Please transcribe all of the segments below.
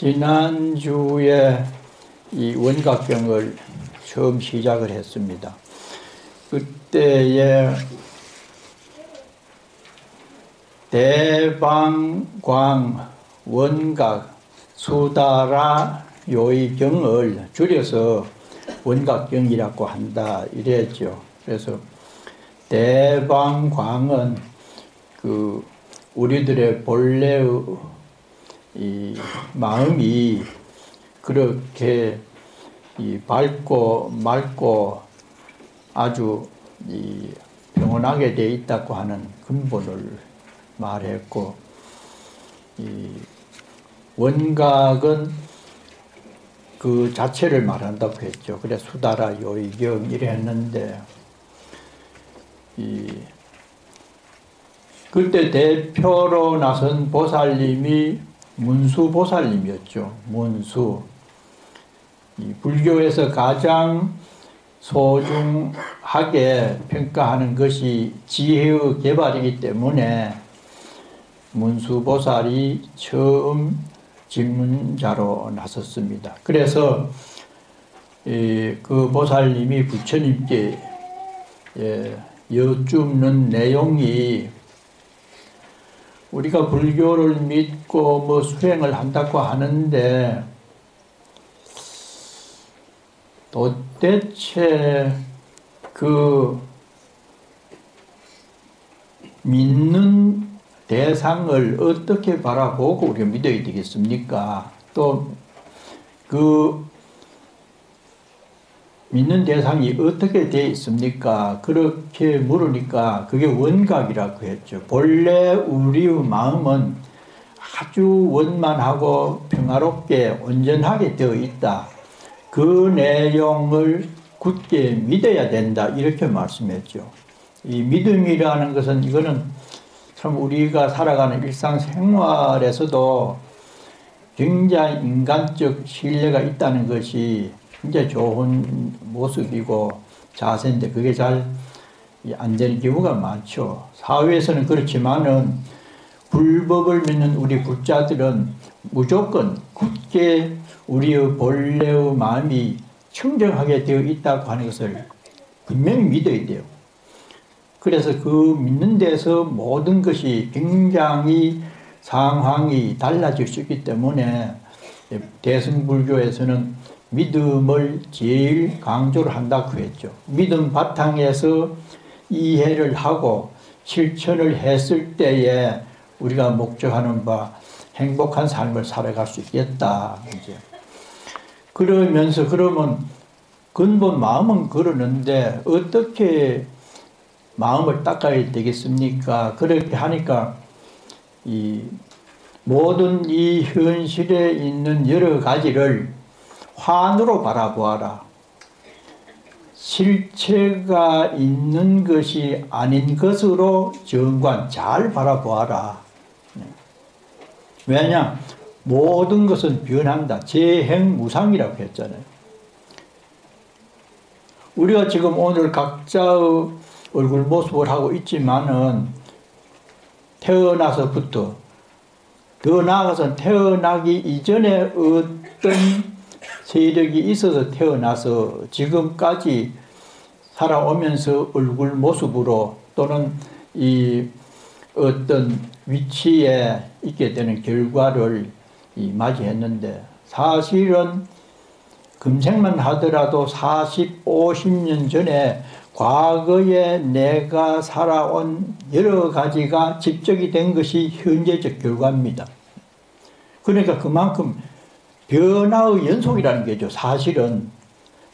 지난주에 이 원각경을 처음 시작을 했습니다. 그때에 대방광 원각 수다라 요의경을 줄여서 원각경이라고 한다 이랬죠. 그래서 대방광은 우리들의 본래의 이 마음이 그렇게 밝고 맑고 아주 평온하게 되어 있다고 하는 근본을 말했고, 이 원각은 그 자체를 말한다고 했죠. 그래 수다라 요의경 이래 했는데, 그때 대표로 나선 보살님이 문수보살님이었죠. 문수. 불교에서 가장 소중하게 평가하는 것이 지혜의 개발이기 때문에 문수보살이 처음 질문자로 나섰습니다. 그래서 그 보살님이 부처님께 여쭙는 내용이, 우리가 불교를 믿고 수행을 한다고 하는데 도대체 그 믿는 대상을 어떻게 바라보고 우리가 믿어야 되겠습니까? 또 그 믿는 대상이 어떻게 되어 있습니까? 그렇게 물으니까 그게 원각이라고 했죠. 본래 우리의 마음은 아주 원만하고 평화롭게 온전하게 되어 있다. 그 내용을 굳게 믿어야 된다. 이렇게 말씀했죠. 이 믿음이라는 것은, 이거는 참 우리가 살아가는 일상생활에서도 굉장히 인간적 신뢰가 있다는 것이 굉장히 좋은 모습이고 자세인데, 그게 잘 안 되는 경우가 많죠. 사회에서는 그렇지만은 불법을 믿는 우리 불자들은 무조건 굳게 우리의 본래의 마음이 청정하게 되어 있다고 하는 것을 분명히 믿어야 돼요. 그래서 그 믿는 데서 모든 것이 굉장히 상황이 달라질 수 있기 때문에 대승불교에서는 믿음을 제일 강조를 한다고 했죠. 믿음 바탕에서 이해를 하고 실천을 했을 때에 우리가 목적하는 바 행복한 삶을 살아갈 수 있겠다. 이제 그러면서, 그러면 근본 마음은 그러는데 어떻게 마음을 닦아야 되겠습니까? 그렇게 하니까 이 모든 이 현실에 있는 여러 가지를 환으로 바라보아라. 실체가 있는 것이 아닌 것으로 정관 잘 바라보아라. 왜냐? 모든 것은 변한다. 재행무상이라고 했잖아요. 우리가 지금 오늘 각자의 얼굴 모습을 하고 있지만은 태어나서부터, 더 나아가서 태어나기 이전에 어떤 세력이 있어서 태어나서 지금까지 살아오면서 얼굴 모습으로 또는 이 어떤 위치에 있게 되는 결과를 맞이했는데, 사실은 금생만 하더라도 40, 50년 전에 과거에 내가 살아온 여러 가지가 집적이 된 것이 현재적 결과입니다. 그러니까 그만큼 변화의 연속이라는 게죠. 사실은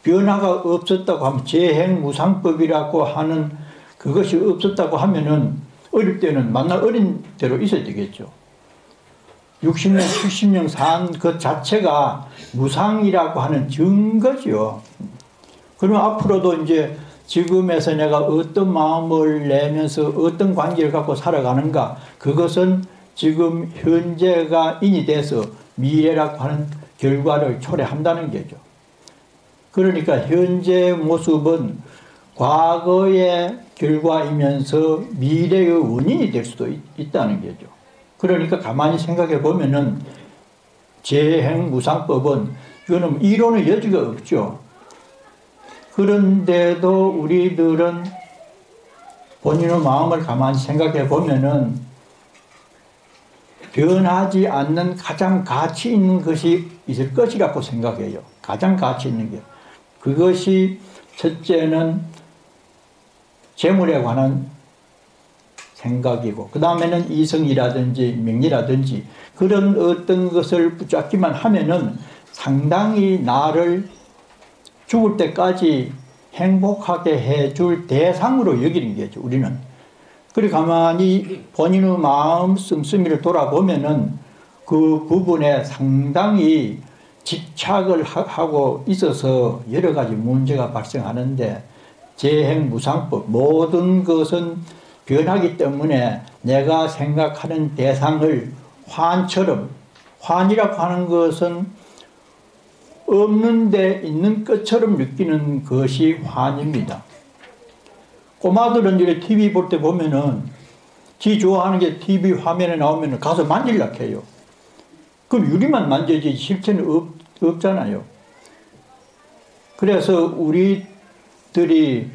변화가 없었다고 하면, 재행무상법이라고 하는 그것이 없었다고 하면은 어릴 때는 만날 어린 대로 있어야 되겠죠. 60년, 70년 산 것 자체가 무상이라고 하는 증거죠. 그러면 앞으로도 이제 지금에서 내가 어떤 마음을 내면서 어떤 관계를 갖고 살아가는가, 그것은 지금 현재가 인이 돼서 미래라고 하는 결과를 초래한다는 거죠. 그러니까 현재 모습은 과거의 결과이면서 미래의 원인이 될 수도 있다는 거죠. 그러니까 가만히 생각해 보면은 재행무상법은 이거는 이론의 여지가 없죠. 그런데도 우리들은 본인의 마음을 가만히 생각해 보면은 변하지 않는 가장 가치 있는 것이 있을 것이라고 생각해요. 가장 가치 있는 게. 그것이 첫째는 재물에 관한 생각이고, 그 다음에는 이성이라든지 명리라든지 그런 어떤 것을 붙잡기만 하면은 상당히 나를 죽을 때까지 행복하게 해줄 대상으로 여기는 거죠, 우리는. 그리고 가만히 본인의 마음 씀씀이를 돌아보면은 그 부분에 상당히 집착을 하고 있어서 여러 가지 문제가 발생하는데, 재행무상법, 모든 것은 변하기 때문에 내가 생각하는 대상을 환처럼, 환이라고 하는 것은 없는 데 있는 것처럼 느끼는 것이 환입니다. 꼬마들은 이제 TV 볼 때 보면은 지 좋아하는 게 TV 화면에 나오면 가서 만지려고 해요. 그럼 유리만 만져야지 실체는 없잖아요. 그래서 우리들이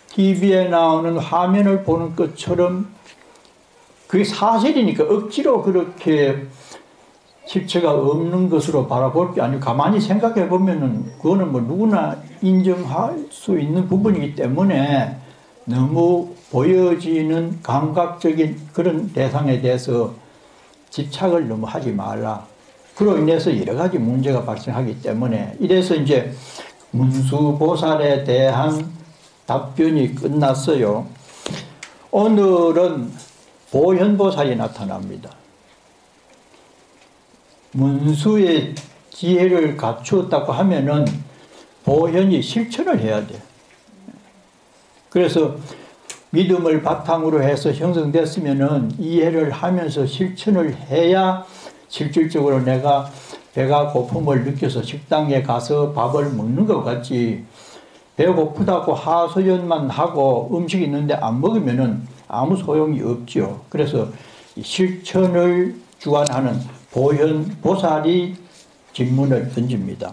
TV에 나오는 화면을 보는 것처럼 그게 사실이니까 억지로 그렇게 실체가 없는 것으로 바라볼 게 아니고, 가만히 생각해 보면은 그거는 뭐 누구나 인정할 수 있는 부분이기 때문에 너무 보여지는 감각적인 그런 대상에 대해서 집착을 너무 하지 말라. 그로 인해서 여러 가지 문제가 발생하기 때문에, 이래서 이제 문수보살에 대한 답변이 끝났어요. 오늘은 보현보살이 나타납니다. 문수의 지혜를 갖추었다고 하면은 보현이 실천을 해야 돼. 그래서 믿음을 바탕으로 해서 형성됐으면은 이해를 하면서 실천을 해야 실질적으로 내가 배가 고픔을 느껴서 식당에 가서 밥을 먹는 것 같지, 배고프다고 하소연만 하고 음식이 있는데 안 먹으면은 아무 소용이 없죠. 그래서 실천을 주관하는 보현보살이 질문을 던집니다.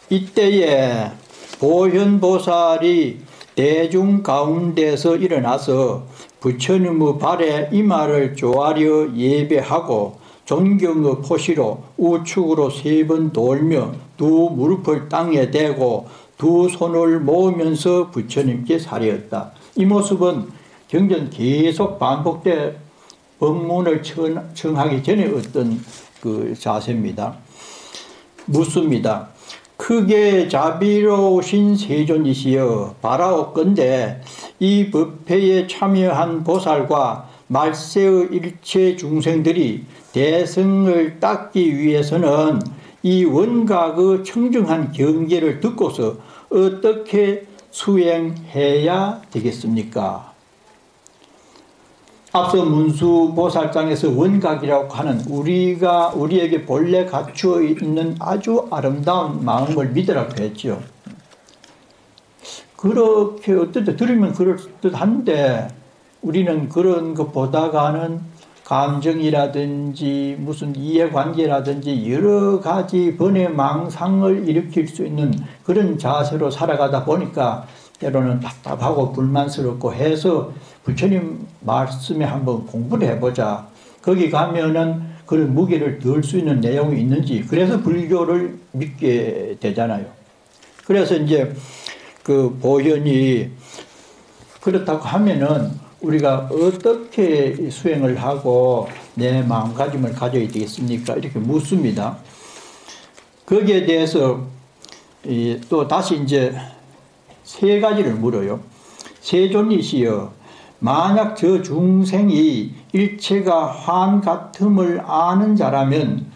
이때에 보현보살이 대중 가운데서 일어나서 부처님의 발에 이마를 조아려 예배하고 존경의 포시로 우측으로 3번 돌며 두 무릎을 땅에 대고 두 손을 모으면서 부처님께 사례했다. 이 모습은 경전 계속 반복돼 법문을 청하기 전에 어떤 그 자세입니다. 묻습니다. 크게 자비로우신 세존이시여, 바라옵건대 이 법회에 참여한 보살과 말세의 일체 중생들이 대승을 닦기 위해서는 이 원각의 청정한 경계를 듣고서 어떻게 수행해야 되겠습니까? 앞서 문수보살장에서 원각이라고 하는 우리에게 본래 갖추어 있는 아주 아름다운 마음을 믿으라고 했죠. 그렇게 어떨 때 들으면 그럴듯한데, 우리는 그런 것보다가는 감정이라든지 무슨 이해관계라든지 여러 가지 번의 망상을 일으킬 수 있는 그런 자세로 살아가다 보니까 때로는 답답하고 불만스럽고 해서 부처님 말씀에 한번 공부를 해보자. 거기 가면은 그런 무게를 덜 수 있는 내용이 있는지, 그래서 불교를 믿게 되잖아요. 그래서 이제 그 보현이 그렇다고 하면은 우리가 어떻게 수행을 하고 내 마음가짐을 가져야 되겠습니까? 이렇게 묻습니다. 거기에 대해서 또 다시 이제 3가지를 물어요. 세존이시여, 만약 저 중생이 일체가 환 같음을 아는 자라면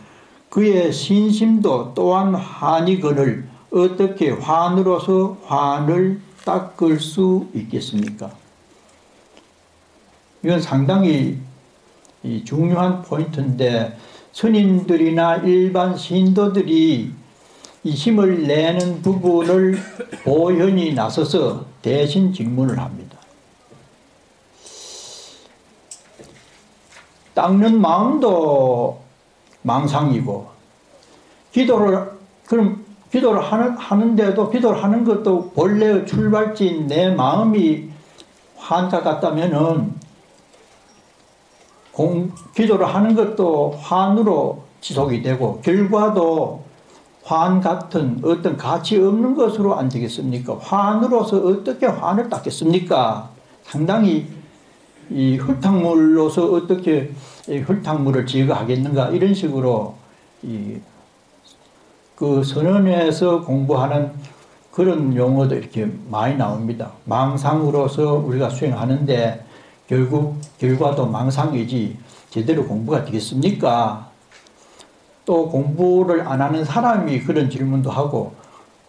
그의 신심도 또한 환이거늘 어떻게 환으로서 환을 닦을 수 있겠습니까? 이건 상당히 중요한 포인트인데, 스님들이나 일반 신도들이 이 힘을 내는 부분을 보현이 나서서 대신 질문을 합니다. 닦는 마음도 망상이고, 그럼 기도를 하는데도, 기도를 하는 것도 본래의 출발지인 내 마음이 환과 같다면은, 기도를 하는 것도 환으로 지속이 되고, 결과도 환 같은 어떤 가치 없는 것으로 안 되겠습니까? 환으로서 어떻게 환을 닦겠습니까? 상당히 이 흙탕물로서 어떻게 흙탕물을 제거하겠는가, 이런 식으로 그 선언에서 공부하는 그런 용어도 이렇게 많이 나옵니다. 망상으로서 우리가 수행하는데 결국 결과도 망상이지 제대로 공부가 되겠습니까? 또 공부를 안 하는 사람이 그런 질문도 하고,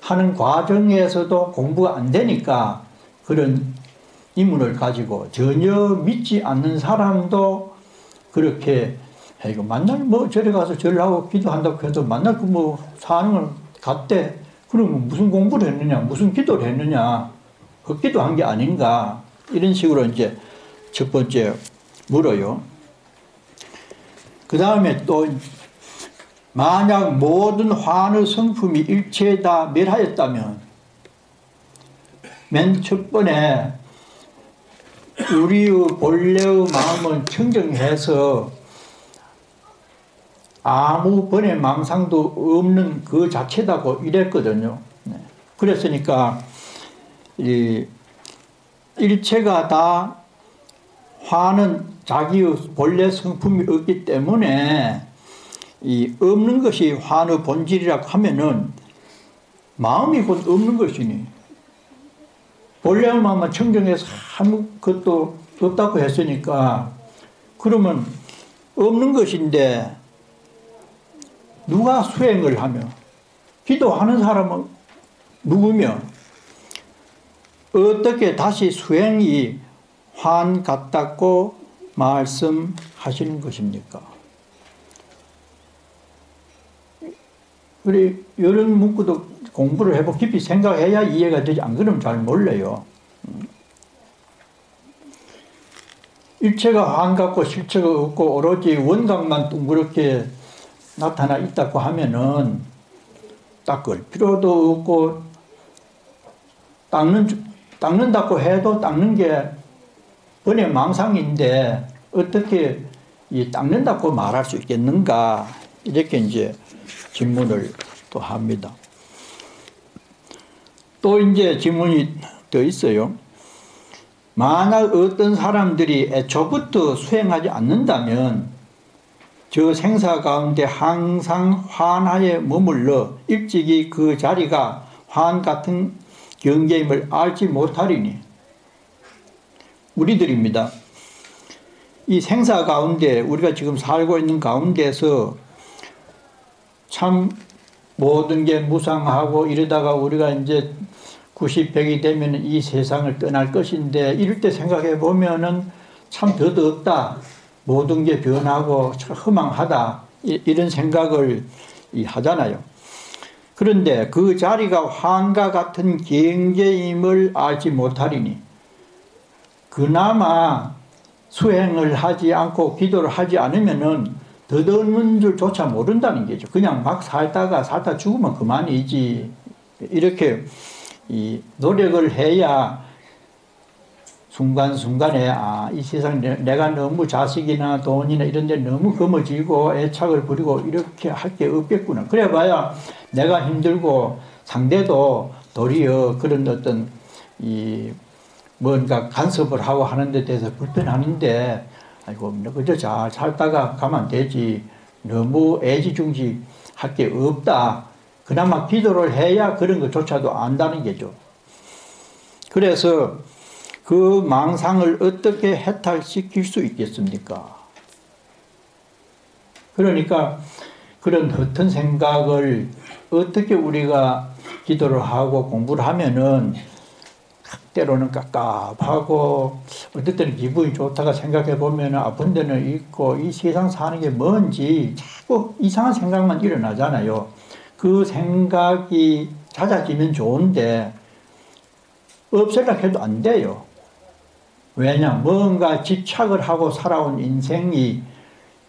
하는 과정에서도 공부가 안 되니까 그런 의문을 가지고, 전혀 믿지 않는 사람도 그렇게 이거 만날 뭐 절에 가서 절하고 기도한다고 해도 만날 그 뭐 사는 걸 같대. 그러면 무슨 공부를 했느냐, 무슨 기도를 했느냐, 헛기도 한 게 아닌가, 이런 식으로 이제 첫 번째 물어요. 그 다음에 또 만약 모든 환의 성품이 일체 다 멸하였다면, 맨 첫 번에 우리의 본래의 마음을 청정해서 아무 번의 망상도 없는 그 자체다고 이랬거든요. 그랬으니까 이 일체가 다 화는 자기의 본래 성품이 없기 때문에 이 없는 것이 화의 본질이라고 하면은 마음이 곧 없는 것이니, 본래의 마음만 청정해서 아무것도 없다고 했으니까 그러면 없는 것인데 누가 수행을 하며, 기도하는 사람은 누구며 어떻게 다시 수행이 환 같다고 말씀하시는 것입니까? 그래, 이런 문구도 공부를 해보고 깊이 생각해야 이해가 되지, 안 그러면 잘 몰라요. 일체가 환 같고 실체가 없고 오로지 원각만 둥그렇게 나타나 있다고 하면은 닦을 필요도 없고, 닦는다고 해도 닦는 게 번의 망상인데 어떻게 이 닦는다고 말할 수 있겠는가, 이렇게 이제 질문을 또 합니다. 또 이제 질문이 더 있어요. 만약 어떤 사람들이 애초부터 수행하지 않는다면 저 생사 가운데 항상 환하에 머물러 일찍이 그 자리가 환 같은 경계임을 알지 못하리니, 우리들입니다. 이 생사 가운데, 우리가 지금 살고 있는 가운데서 참 모든 게 무상하고 이러다가 우리가 이제 90, 100이 되면 이 세상을 떠날 것인데, 이럴 때 생각해 보면은 참 더덥다, 모든 게 변하고 참 허망하다, 이런 생각을 하잖아요. 그런데 그 자리가 환과 같은 경계임을 알지 못하리니, 그나마 수행을 하지 않고 기도를 하지 않으면은 더더는 줄조차 모른다는 거죠. 그냥 막 살다 죽으면 그만이지. 이렇게 이 노력을 해야 순간순간에 이 세상 내가 너무 자식이나 돈이나 이런 데 너무 거머쥐고 애착을 부리고 이렇게 할 게 없겠구나. 그래 봐야 내가 힘들고 상대도 도리어 그런 어떤 뭔가 간섭을 하고 하는 데 대해서 불편하는데, 아이고 그저 잘 살다가 가면 되지, 너무 애지중지 할 게 없다. 그나마 기도를 해야 그런 것조차도 안다는 게죠. 그래서 그 망상을 어떻게 해탈시킬 수 있겠습니까? 그러니까 그런 헛된 생각을 어떻게 우리가 기도를 하고 공부를 하면은 때로는 깝깝하고 어떨 때는 기분이 좋다가 생각해 보면 아픈 데는 있고, 이 세상 사는 게 뭔지 자꾸 이상한 생각만 일어나잖아요. 그 생각이 잦아지면 좋은데 없애려고 해도 안 돼요. 왜냐? 뭔가 집착을 하고 살아온 인생이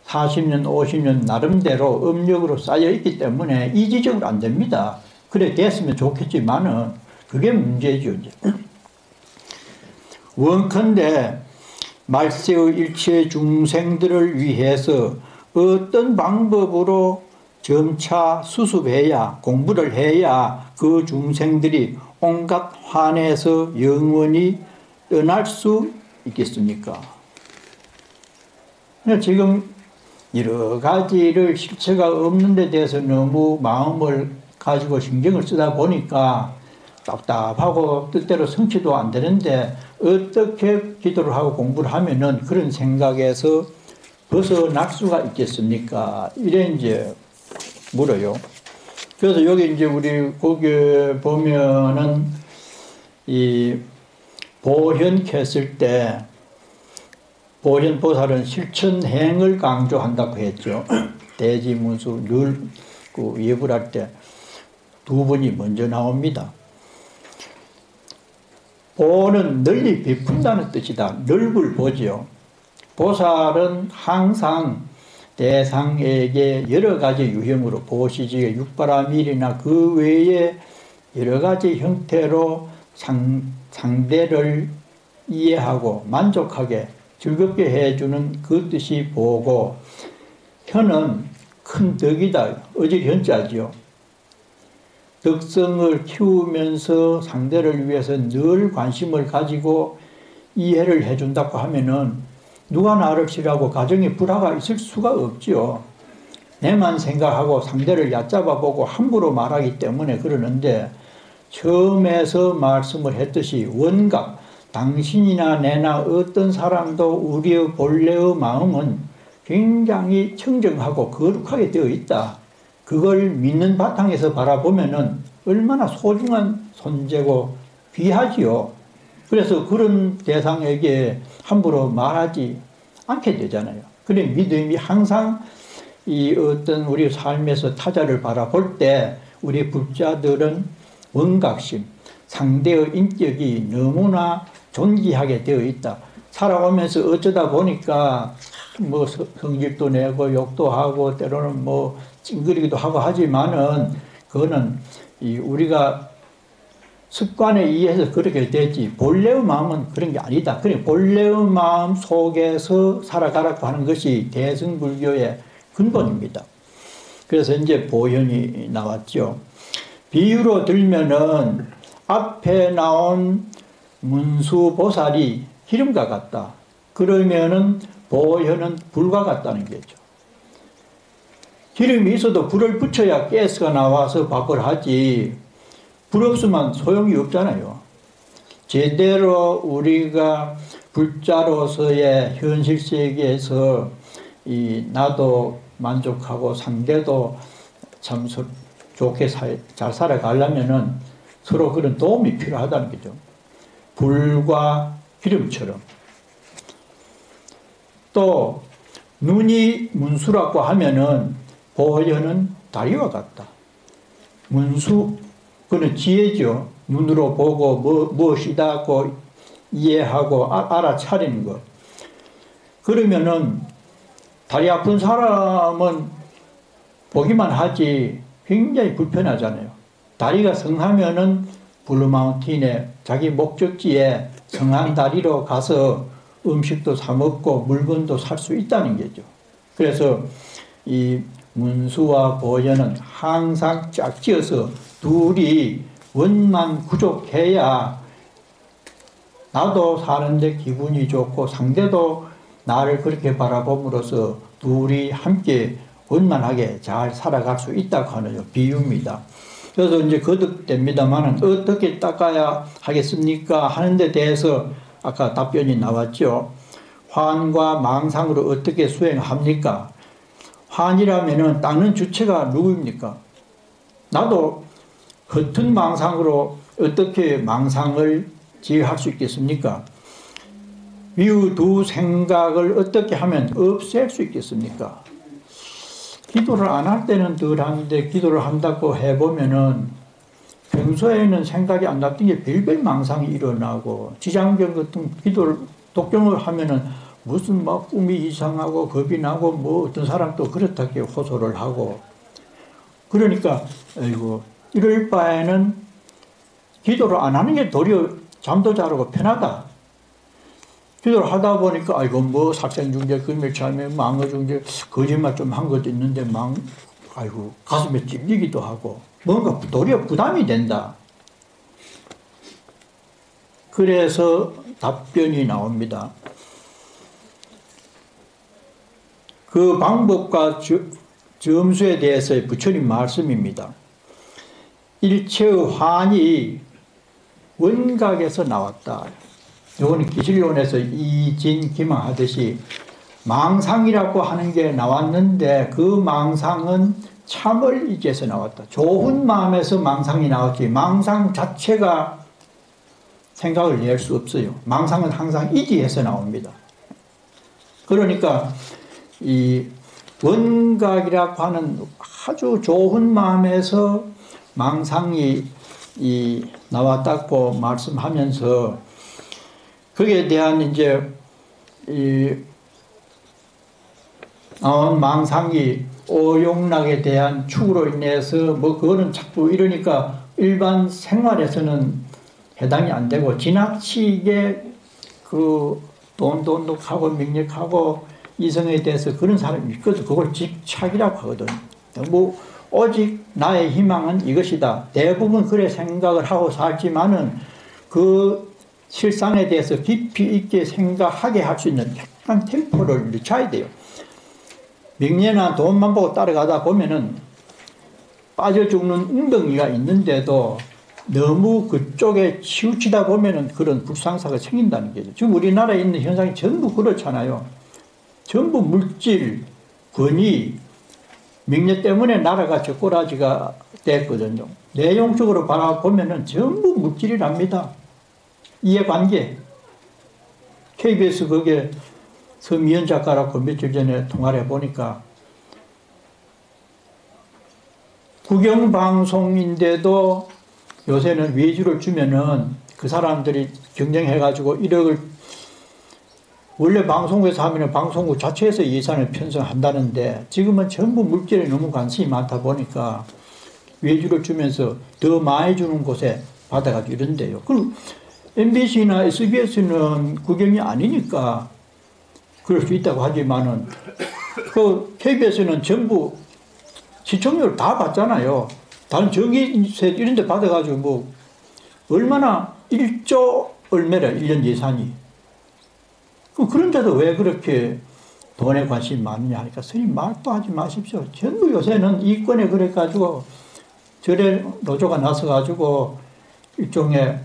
40년, 50년 나름대로 음력으로 쌓여 있기 때문에 이지적으로 안 됩니다. 그래 됐으면 좋겠지만은 그게 문제죠. 이제. 원컨대 말세의 일체 중생들을 위해서 어떤 방법으로 점차 수습해야, 공부를 해야 그 중생들이 온갖 환에서 영원히 떠날 수 있겠습니까? 지금 여러 가지를 실체가 없는 데 대해서 너무 마음을 가지고 신경을 쓰다 보니까 답답하고 뜻대로 성취도 안 되는데 어떻게 기도를 하고 공부를 하면은 그런 생각에서 벗어날 수가 있겠습니까? 이래 이제 물어요. 그래서 여기 이제 우리 거기에 보면은 이 보현했을 때 보현 보살은 실천행을 강조한다고 했죠. 대지문수 늘 그 예불할 때 두 번이 먼저 나옵니다. 보는 널리 베푼다는 뜻이다. 넓을 보지요. 보살은 항상 대상에게 여러 가지 유형으로 보시지에 육바라밀이나 그 외에 여러 가지 형태로 상대를 이해하고 만족하게 즐겁게 해주는 그 뜻이 보고, 현은 큰 덕이다. 어질 현자지요. 덕성을 키우면서 상대를 위해서 늘 관심을 가지고 이해를 해준다고 하면은 누가 나를 싫어하고 가정에 불화가 있을 수가 없지요. 내만 생각하고 상대를 얕잡아보고 함부로 말하기 때문에 그러는데, 처음에서 말씀을 했듯이 원각, 당신이나 내나 어떤 사람도 우리의 본래의 마음은 굉장히 청정하고 거룩하게 되어 있다. 그걸 믿는 바탕에서 바라보면은 얼마나 소중한 존재고 귀하지요. 그래서 그런 대상에게 함부로 말하지 않게 되잖아요. 그래 믿음이 항상 이 어떤 우리 삶에서 타자를 바라볼 때 우리 불자들은 원각심, 상대의 인격이 너무나 존귀하게 되어 있다. 살아오면서 어쩌다 보니까 뭐 성질도 내고 욕도 하고 때로는 뭐 찡그리기도 하고 하지만은 그거는 이 우리가 습관에 의해서 그렇게 되지 본래의 마음은 그런 게 아니다. 그러니까 본래의 마음 속에서 살아가라고 하는 것이 대승불교의 근본입니다. 그래서 이제 보현이 나왔죠. 비유로 들면은 앞에 나온 문수보살이 기름과 같다. 그러면은 보현은 불과 같다는 거죠. 기름이 있어도 불을 붙여야 가스가 나와서 밥을 하지, 불 없으면 소용이 없잖아요. 제대로 우리가 불자로서의 현실 세계에서 나도 만족하고 상대도 참 좋게 잘 살아가려면은 서로 그런 도움이 필요하다는 거죠. 불과 기름처럼. 또 눈이 문수라고 하면은 보현은 다리와 같다. 문수, 그는 지혜죠. 눈으로 보고 무엇이다고 이해하고 알아차리는 것. 그러면은 다리 아픈 사람은 보기만 하지 굉장히 불편하잖아요. 다리가 성하면은 블루마운틴에 자기 목적지에 성한 다리로 가서 음식도 사 먹고 물건도 살 수 있다는 거죠. 그래서 이 문수와 보현은 항상 짝지어서 둘이 원만 구족해야 나도 사는데 기분이 좋고 상대도 나를 그렇게 바라봄으로써 둘이 함께 원만하게 잘 살아갈 수 있다고 하는 비유입니다. 그래서 이제 거듭됩니다만은 어떻게 닦아야 하겠습니까? 하는 데 대해서 아까 답변이 나왔죠. 환과 망상으로 어떻게 수행합니까? 환이라면은 닦는 주체가 누구입니까? 나도 겉은 망상으로 어떻게 망상을 제어할 수 있겠습니까? 위의 두 생각을 어떻게 하면 없앨 수 있겠습니까? 기도를 안 할 때는 덜 하는데 기도를 한다고 해보면은 평소에는 생각이 안 났던 게 별별 망상이 일어나고 지장경 같은 기도를 독경을 하면은 무슨 막 꿈이 이상하고 겁이 나고 뭐 어떤 사람도 그렇다게 호소를 하고 그러니까 아이고 이럴 바에는 기도를 안 하는 게 도리어 잠도 자르고 편하다. 기도를 하다 보니까 아이고 뭐 살생중재, 금일참회, 망어중재 거짓말 좀 한 것도 있는데 아이고 가슴에 찔리기도 하고 뭔가 도리어 부담이 된다. 그래서 답변이 나옵니다. 그 방법과 점수에 대해서의 부처님 말씀입니다. 일체의 환이 원각에서 나왔다. 이거는 기실론에서 이진기망하듯이 망상이라고 하는 게 나왔는데 그 망상은 참을 이지에서 나왔다. 좋은 마음에서 망상이 나왔지 망상 자체가 생각을 낼 수 없어요. 망상은 항상 이지에서 나옵니다. 그러니까 이 원각이라고 하는 아주 좋은 마음에서 망상이 나왔다고 말씀하면서 거기에 대한 이제 나온 망상이 오용락에 대한 축으로 인해서 뭐 그거는 자꾸 이러니까 일반 생활에서는 해당이 안 되고 지나치게 그 돈독하고 명력하고 이성에 대해서 그런 사람이 있거든. 그걸 집착이라고 하거든. 뭐 오직 나의 희망은 이것이다. 대부분 그래 생각을 하고 살지만은 그 실상에 대해서 깊이 있게 생각하게 할 수 있는 약간 템포를 늦춰야 돼요. 명예나 돈만 보고 따라가다 보면은 빠져 죽는 웅덩이가 있는데도 너무 그쪽에 치우치다 보면은 그런 불상사가 생긴다는 거죠. 지금 우리나라에 있는 현상이 전부 그렇잖아요. 전부 물질, 권위, 명예 때문에 나라가 젓가락지가 됐거든요. 내용적으로 바라보면은 전부 물질이랍니다. 이해관계. KBS 거기에 서미연 작가라고 며칠 전에 통화를 해보니까 국영방송인데도 요새는 외주를 주면은 그 사람들이 경쟁해가지고 1억을 원래 방송국에서 하면 방송국 자체에서 예산을 편성한다는데 지금은 전부 물질에 너무 관심이 많다 보니까 외주를 주면서 더 많이 주는 곳에 받아가지고 이런데요. 그리고 MBC나 SBS는 국영이 아니니까 그럴 수 있다고 하지만은 그 KBS는 전부 시청률 다 받잖아요. 다른 정기세 이런 데 받아가지고 뭐 얼마나 1조 얼마라 1년 예산이. 그런데도 왜 그렇게 돈에 관심이 많느냐 하니까 스님 말도 하지 마십시오. 전부 요새는 이권에 그래가지고 절에 노조가 나서가지고 일종의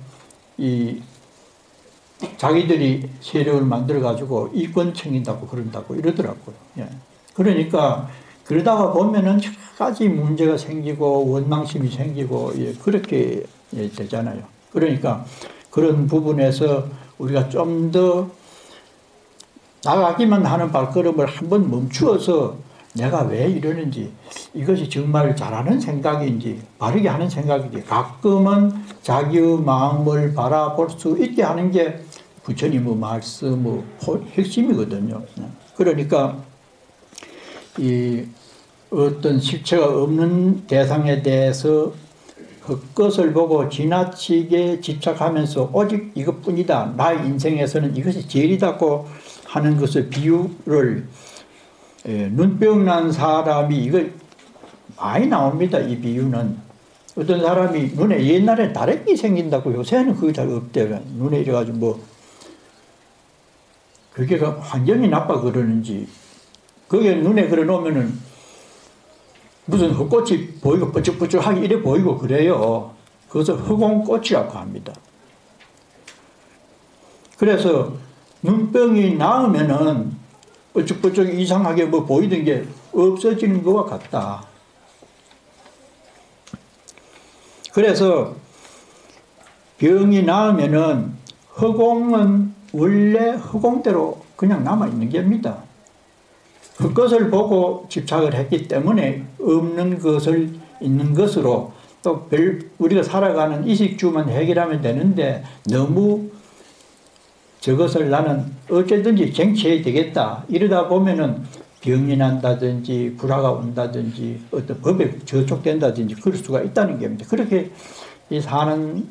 자기들이 세력을 만들어가지고 이권 챙긴다고 그런다고 이러더라고요. 예. 그러니까 그러다가 보면은 여러 가지 문제가 생기고 원망심이 생기고 예, 그렇게 되잖아요. 그러니까 그런 부분에서 우리가 좀 더 나가기만 하는 발걸음을 한번 멈추어서 내가 왜 이러는지 이것이 정말 잘하는 생각인지 바르게 하는 생각인지 가끔은 자기의 마음을 바라볼 수 있게 하는 게 부처님의 말씀의 핵심이거든요. 그러니까 이 어떤 실체가 없는 대상에 대해서 헛것을 보고 지나치게 집착하면서 오직 이것뿐이다. 나의 인생에서는 이것이 제일이다고 하는 것을 비유를 눈병 난 사람이 이거 많이 나옵니다. 이 비유는 어떤 사람이 눈에 옛날에 다래끼 생긴다고 요새는 그게 잘 없대요. 눈에 이래가지고 뭐 그게 환경이 나빠 그러는지 그게 눈에 그려 놓으면은 무슨 흙꽃이 보이고 뻐쩍뻐쩍하게 이래 보이고 그래요. 그것을 흑온꽃이라고 합니다. 그래서 눈병이 나으면은 뻐쩍뻐쩍 이상하게 뭐 보이던 게 없어지는 것과 같다. 그래서 병이 나으면은 허공은 원래 허공대로 그냥 남아있는 겁니다. 그 것을 보고 집착을 했기 때문에 없는 것을 있는 것으로 또 우리가 살아가는 이식주만 해결하면 되는데 너무 저것을 나는 어쨌든지 쟁취해야 되겠다. 이러다 보면은 병이 난다든지 불화가 온다든지 어떤 법에 저촉된다든지 그럴 수가 있다는 겁니다. 그렇게 이 사는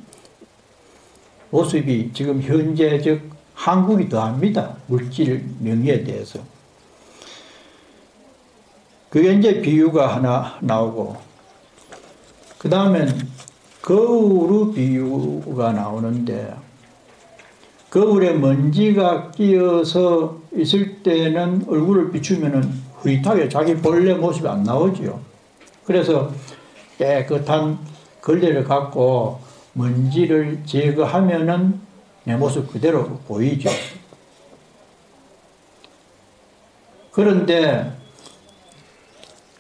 모습이 지금 현재적 한국이 더합니다. 물질 명예에 대해서. 그게 이제 비유가 하나 나오고, 그 다음엔 거울의 비유가 나오는데, 거울에 먼지가 끼어서 있을 때는 얼굴을 비추면은 흐릿하게 자기 본래 모습이 안 나오지요. 그래서 깨끗한 걸레를 갖고 먼지를 제거하면은 내 모습 그대로 보이죠. 그런데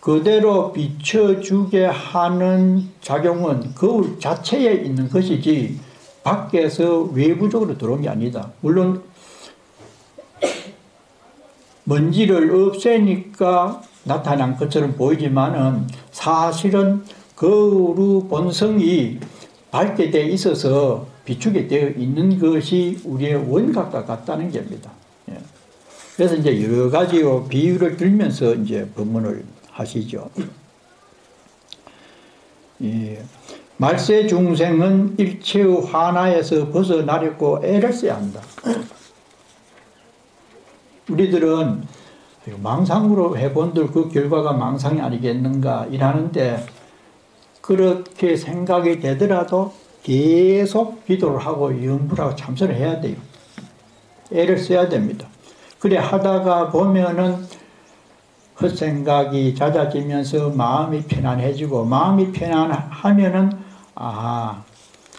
그대로 비춰주게 하는 작용은 거울 자체에 있는 것이지 밖에서 외부적으로 들어온 게 아니다. 물론 먼지를 없애니까 나타난 것처럼 보이지만은 사실은 거울의 본성이 밝게 되어 있어서 비추게 되어 있는 것이 우리의 원각과 같다는 겁니다. 그래서 이제 여러 가지 비유를 들면서 이제 법문을 하시죠. 말세 중생은 일체의 환화에서 벗어나려고 애를 써야 한다. 우리들은 망상으로 해본들 그 결과가 망상이 아니겠는가 이러는데, 그렇게 생각이 되더라도 계속 기도를 하고 염불 하고 참선을 해야 돼요. 애를 써야 됩니다. 그래 하다가 보면은 헛생각이 잦아지면서 마음이 편안해지고, 마음이 편안하면은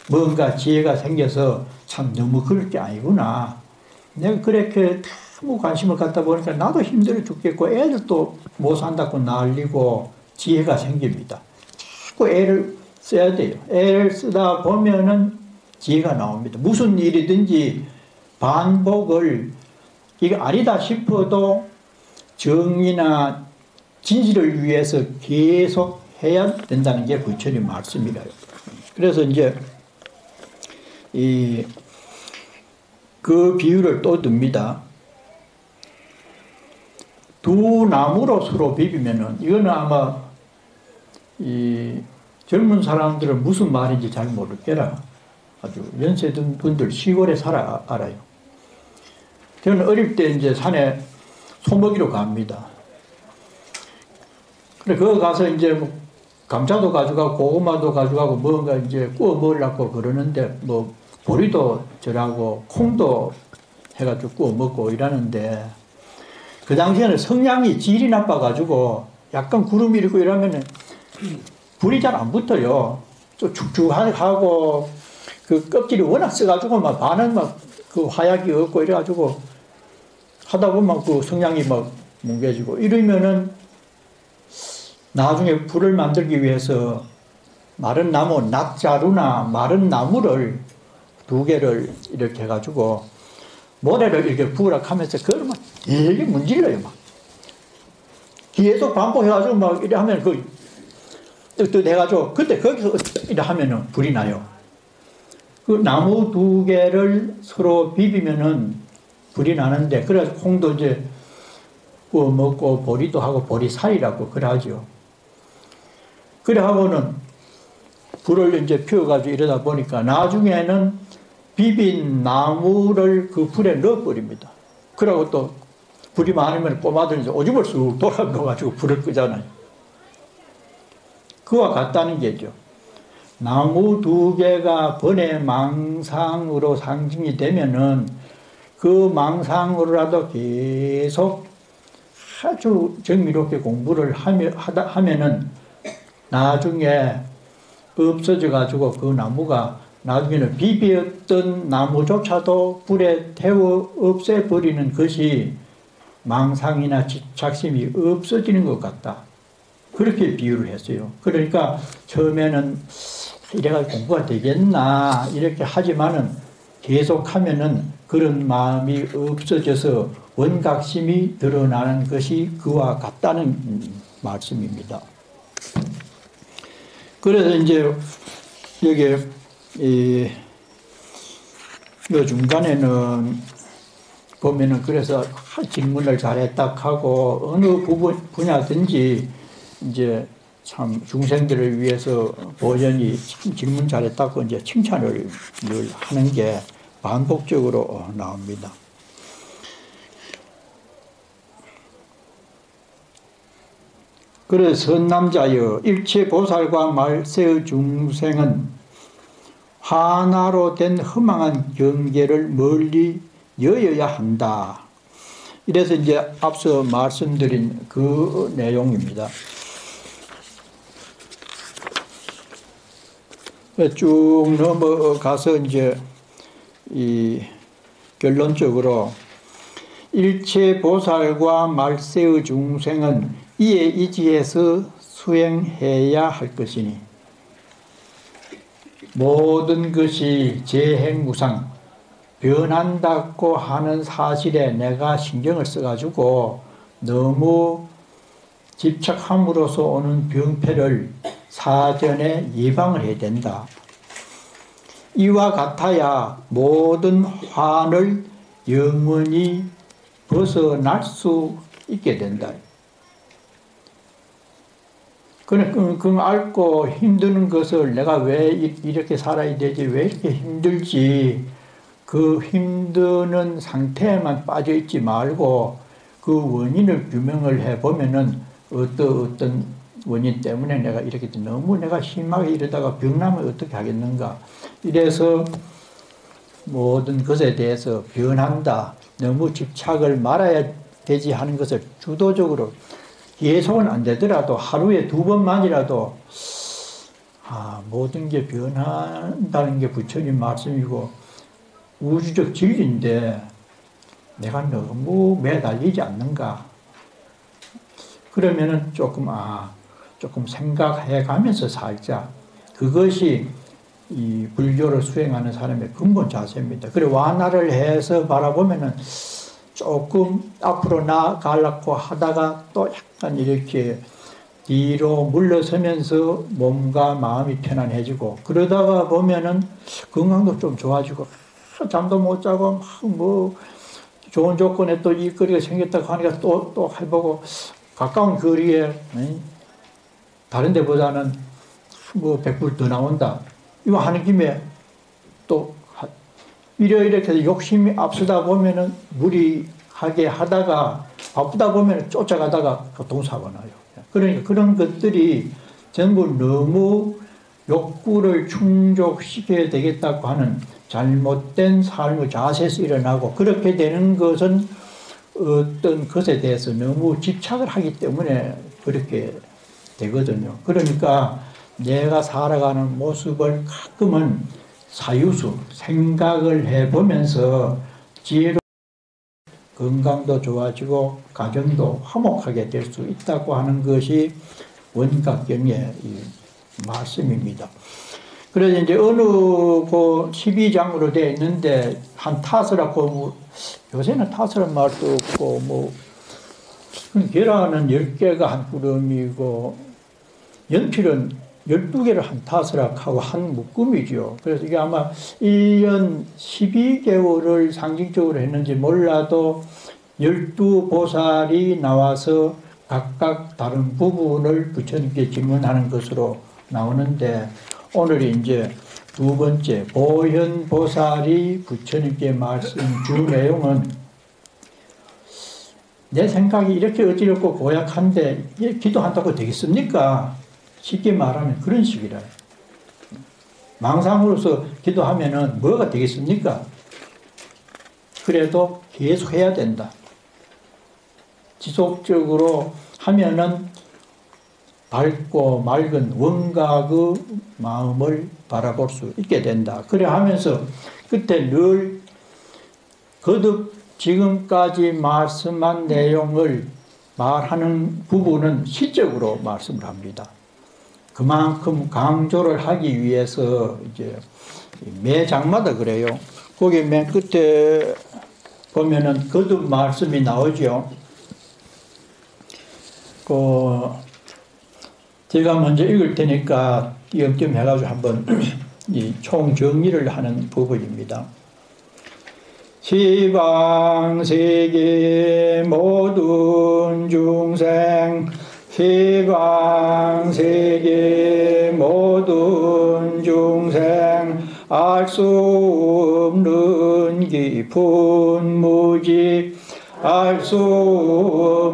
뭔가 지혜가 생겨서 참 너무 그럴 게 아니구나. 내가 그렇게 너무 관심을 갖다 보니까 나도 힘들어 죽겠고 애들도 못 산다고 난리고 지혜가 생깁니다. 자꾸 애를 써야 돼요. 애를 쓰다 보면은 지혜가 나옵니다. 무슨 일이든지 반복을, 이게 아니다 싶어도 정의나 진실을 위해서 계속 해야 된다는 게 부처님 말씀이래요. 그래서 이제 그 비유를 또 듭니다. 두 나무로 서로 비비면은, 이거는 아마 젊은 사람들은 무슨 말인지 잘 모르겠라. 아주 연세 든 분들 시골에 살아 알아요. 저는 어릴 때 이제 산에 소먹이로 갑니다. 그래, 거기 가서 이제 뭐 감자도 가져가고 고구마도 가져가고 뭔가 이제 구워 먹으려고 그러는데, 뭐 보리도 절하고 콩도 해가지고 구워 먹고 이러는데, 그 당시에는 성냥이 질이 나빠가지고 약간 구름이 있고 이러면은 불이 잘 안 붙어요. 또 축축하고 그 껍질이 워낙 써가지고 막 반은 막 그 화약이 없고 이래가지고 하다 보면 그 성냥이 막 뭉개지고 이러면은 나중에 불을 만들기 위해서 마른 나무, 낫자루나 마른 나무를 두 개를 이렇게 해가지고 모래를 이렇게 부으라 하면서 그걸 막 되게 문질러요. 막 계속 반복해가지고 막 이래 하면 또 내가지고 그때 거기서 이래 하면은 불이 나요. 그 나무 두 개를 서로 비비면은 불이 나는데, 그래서 콩도 이제 구워 먹고 보리도 하고 보리살이라고 그러죠. 그래 하고는 불을 이제 피워가지고 이러다 보니까 나중에는 비빈 나무를 그 불에 넣어버립니다. 그러고 또 불이 많으면 꼬마들이 이제 오줌을 쑥 돌아가가지고 불을 끄잖아요. 그와 같다는 게죠. 나무 두 개가 번의 망상으로 상징이 되면은 그 망상으로라도 계속 아주 정밀하게 공부를 하면은 나중에 없어져 가지고 그 나무가 나중에는 비비었던 나무조차도 불에 태워 없애버리는 것이 망상이나 집착심이 없어지는 것 같다. 그렇게 비유를 했어요. 그러니까 처음에는 이래가지고 공부가 되겠나 이렇게 하지만은 계속하면은 그런 마음이 없어져서 원각심이 드러나는 것이 그와 같다는 말씀입니다. 그래서 이제 여기 이 중간에는 보면은 그래서 질문을 잘했다 하고 어느 분야든지 이제 참 중생들을 위해서 보전이 질문 잘했다고 이제 칭찬을 늘 하는 게 반복적으로 나옵니다. 그래서 선남자여 일체 보살과 말세의 중생은 하나로 된 허망한 경계를 멀리 여어야 한다. 이래서 이제 앞서 말씀드린 그 내용입니다. 쭉 넘어가서 이제 이 결론적으로 일체 보살과 말세의 중생은 이에 이지해서 수행해야 할 것이니 모든 것이 재행무상 변한다고 하는 사실에 내가 신경을 써가지고 너무 집착함으로써 오는 병폐를 사전에 예방을 해야 된다. 이와 같아야 모든 환을 영원히 벗어날 수 있게 된다. 그 앓고 힘드는 것을 내가 왜 이렇게 살아야 되지, 왜 이렇게 힘들지, 그 힘드는 상태에만 빠져 있지 말고 그 원인을 규명을 해보면은 어떤 원인 때문에 내가 이렇게 너무 내가 심하게 이러다가 병나면 어떻게 하겠는가. 이래서 모든 것에 대해서 변한다, 너무 집착을 말아야 되지 하는 것을 주도적으로 계속은 안 되더라도 하루에 2번만이라도 모든 게 변한다는 게 부처님 말씀이고 우주적 진리인데 내가 너무 매달리지 않는가. 그러면은 조금 생각해 가면서 살자. 그것이 이 불교를 수행하는 사람의 근본 자세입니다. 그래 완화를 해서 바라보면은 조금 앞으로 나아가려고 하다가 또 약간 이렇게 뒤로 물러서면서 몸과 마음이 편안해지고 그러다가 보면은 건강도 좀 좋아지고 잠도 못 자고 막 뭐 좋은 조건에 또 일거리가 생겼다고 하니까 또 해보고 가까운 거리에 다른 데보다는 뭐 100불 더 나온다. 이거 하는 김에 또 이렇게 해서 욕심이 앞서다 보면은 무리하게 하다가 바쁘다 보면 쫓아가다가 교통사고 나요. 그러니까 그런 것들이 전부 너무 욕구를 충족시켜야 되겠다고 하는 잘못된 삶의 자세에서 일어나고 그렇게 되는 것은 어떤 것에 대해서 너무 집착을 하기 때문에 그렇게 되거든요. 그러니까 내가 살아가는 모습을 가끔은 사유수, 생각을 해보면서 지혜로 건강도 좋아지고 가정도 화목하게 될 수 있다고 하는 것이 원각경의 말씀입니다. 그래서 이제 어느 그 12장으로 되어 있는데 한 타스라고 요새는 타스란 말도 없고 뭐 계란은 10개가 한 구름이고 연필은 12개를 한 타스락하고 한 묶음이죠. 그래서 이게 아마 1년 12개월을 상징적으로 했는지 몰라도 12보살이 나와서 각각 다른 부분을 부처님께 질문하는 것으로 나오는데 오늘이 이제 2번째 보현보살이 부처님께 말씀 주 내용은 내 생각이 이렇게 어지럽고 고약한데 기도한다고 되겠습니까? 쉽게 말하면 그런 식이라. 망상으로서 기도하면은 뭐가 되겠습니까? 그래도 계속 해야 된다. 지속적으로 하면은 밝고 맑은 원각의 마음을 바라볼 수 있게 된다. 그래 하면서 그때 늘 거듭 지금까지 말씀한 내용을 말하는 부분은 시적으로 말씀을 합니다. 그만큼 강조를 하기 위해서 이제 매 장마다 그래요. 거기 맨 끝에 보면은 거듭 말씀이 나오죠. 제가 먼저 읽을 테니까 띄엄띄엄 해가지고 한번 이 총 정리를 하는 부분입니다. 시방세계 모든 중생 시방세계 모든 중생 알 수 없는 깊은 무지 알 수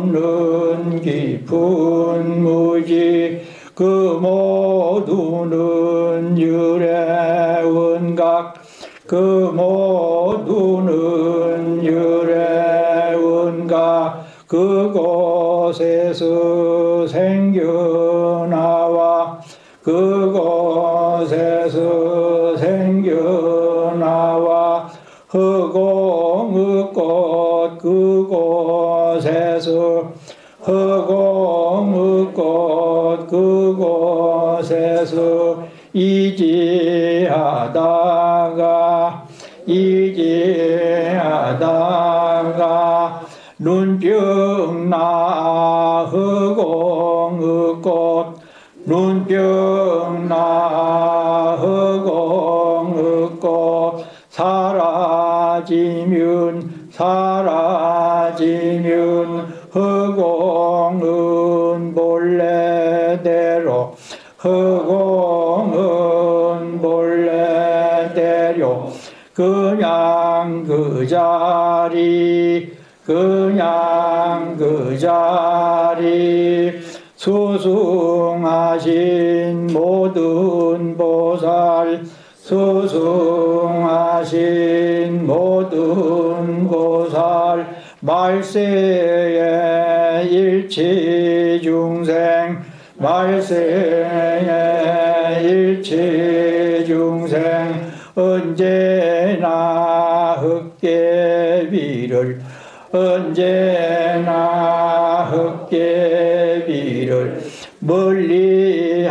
없는 깊은 무지 그 모두는 유래 원각 그 모두는 유래 원각 그곳에서 생겨나와 그곳에서 생겨나와 허공의 꽃 그곳에서 허공의 꽃 그곳에서 이지하다가 눈병 나 허공의 꽃 눈병 나 허공의 꽃 사라지면 허공은 본래대로 허공은 본래대로 그냥 그 자리 수승하신 모든 보살 수승하신 모든 보살 말세의 일체중생 말세의 일체중생 언제나 헛개비를 언제나 헛개비를 멀리한다면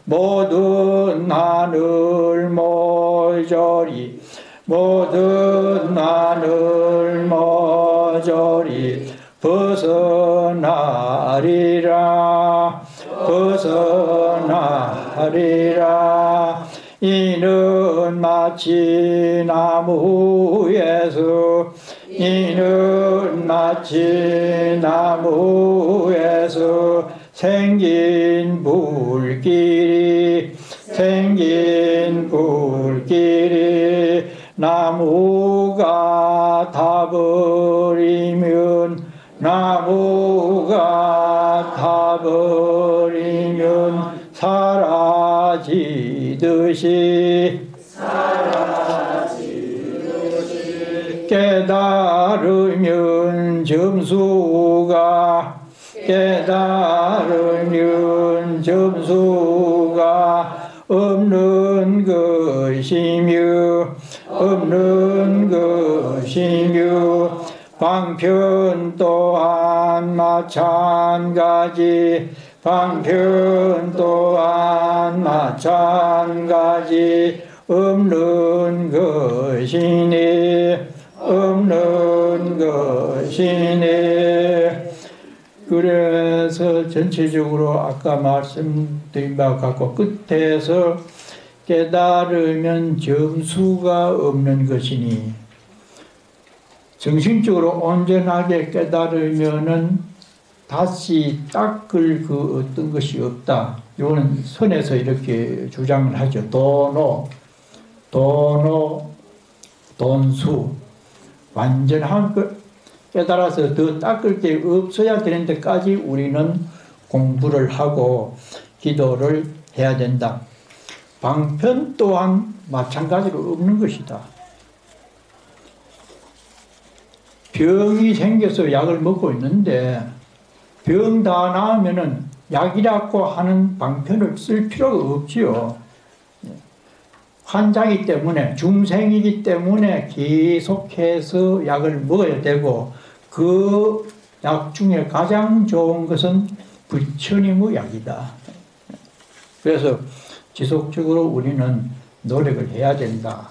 모든 하늘 모조리 모든 하늘 모조리 벗어나리라 이는 마치 나무에서 생긴 불길이 나무가 타버리면 사라지듯이 깨달으면 점수가 없는 것이며 방편 또한 마찬가지 없는 것이니 그래서 전체적으로 아까 말씀드린 바와 같고 끝에서 깨달으면 점수가 없는 것이니 정신적으로 온전하게 깨달으면은 다시 닦을 그 어떤 것이 없다. 이거는 선에서 이렇게 주장을 하죠. 돈수 완전한 것 깨달아서 더 닦을 게 없어야 되는 데까지 우리는 공부를 하고 기도를 해야 된다. 방편 또한 마찬가지로 없는 것이다. 병이 생겨서 약을 먹고 있는데 병 다 나으면은 약이라고 하는 방편을 쓸 필요가 없지요. 환자이기 때문에 중생이기 때문에 계속해서 약을 먹어야 되고 그 약 중에 가장 좋은 것은 부처님의 약이다. 그래서 지속적으로 우리는 노력을 해야 된다.